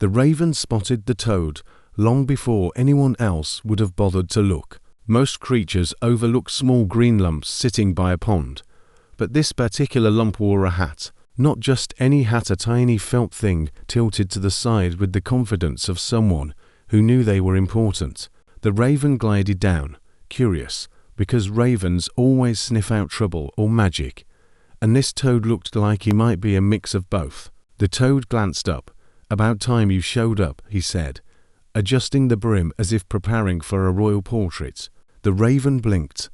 The raven spotted the toad long before anyone else would have bothered to look. Most creatures overlook small green lumps sitting by a pond, but this particular lump wore a hat. Not just any hat, a tiny felt thing tilted to the side with the confidence of someone who knew they were important. The raven glided down, curious, because ravens always sniff out trouble or magic, and this toad looked like he might be a mix of both. The toad glanced up. "About time you showed up," he said, adjusting the brim as if preparing for a royal portrait. The raven blinked.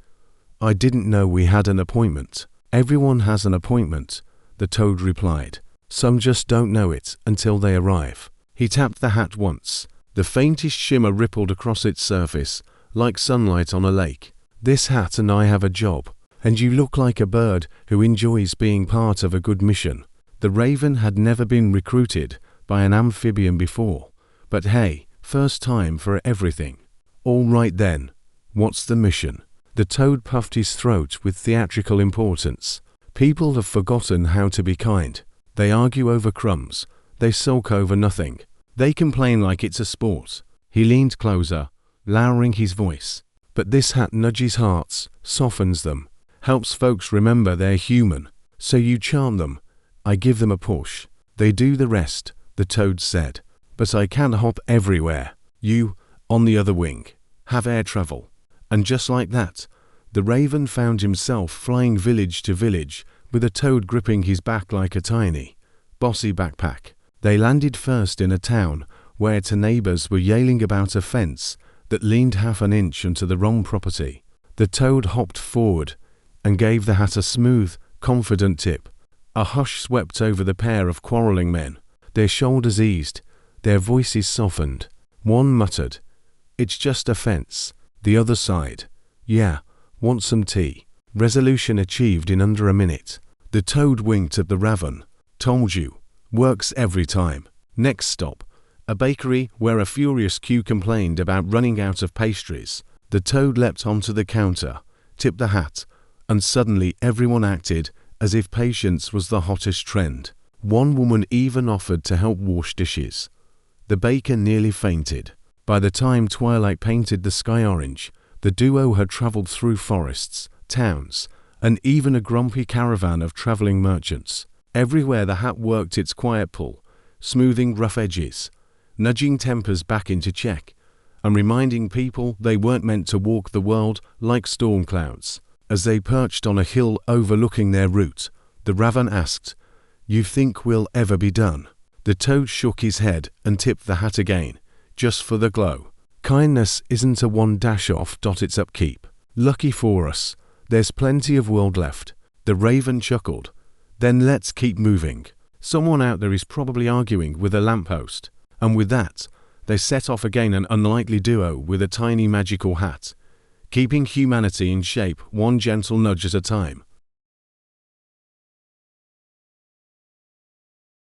"I didn't know we had an appointment." "Everyone has an appointment," the toad replied. "Some just don't know it until they arrive." He tapped the hat once. The faintest shimmer rippled across its surface, like sunlight on a lake. "This hat and I have a job, and you look like a bird who enjoys being part of a good mission." The raven had never been recruited by an amphibian before, but hey, first time for everything. "All right then, what's the mission?" The toad puffed his throat with theatrical importance. "People have forgotten how to be kind. They argue over crumbs. They sulk over nothing. They complain like it's a sport." He leaned closer, lowering his voice. "But this hat nudges hearts, softens them, helps folks remember they're human. So you charm them. I give them a push. They do the rest," the toad said. "But I can't hop everywhere. You, on the other wing, have air travel." And just like that, the raven found himself flying village to village with a toad gripping his back like a tiny, bossy backpack. They landed first in a town where the neighbors were yelling about a fence that leaned half an inch onto the wrong property. The toad hopped forward and gave the hat a smooth, confident tip. A hush swept over the pair of quarreling men. Their shoulders eased, their voices softened. One muttered, "It's just a fence." The other sighed, "Yeah, want some tea?" Resolution achieved in under a minute. The toad winked at the raven. "Told you, works every time." Next stop, a bakery where a furious queue complained about running out of pastries. The toad leapt onto the counter, tipped the hat, and suddenly everyone acted as if patience was the hottest trend. One woman even offered to help wash dishes. The baker nearly fainted. By the time twilight painted the sky orange, the duo had traveled through forests, towns, and even a grumpy caravan of traveling merchants. Everywhere the hat worked its quiet pull, smoothing rough edges, nudging tempers back into check, and reminding people they weren't meant to walk the world like storm clouds. As they perched on a hill overlooking their route, the raven asked, "You think we'll ever be done?" The toad shook his head and tipped the hat again, just for the glow. "Kindness isn't a one dash off. It's upkeep. Lucky for us, there's plenty of world left." The raven chuckled. "Then let's keep moving. Someone out there is probably arguing with a lamppost." And with that, they set off again, an unlikely duo with a tiny magical hat, keeping humanity in shape one gentle nudge at a time.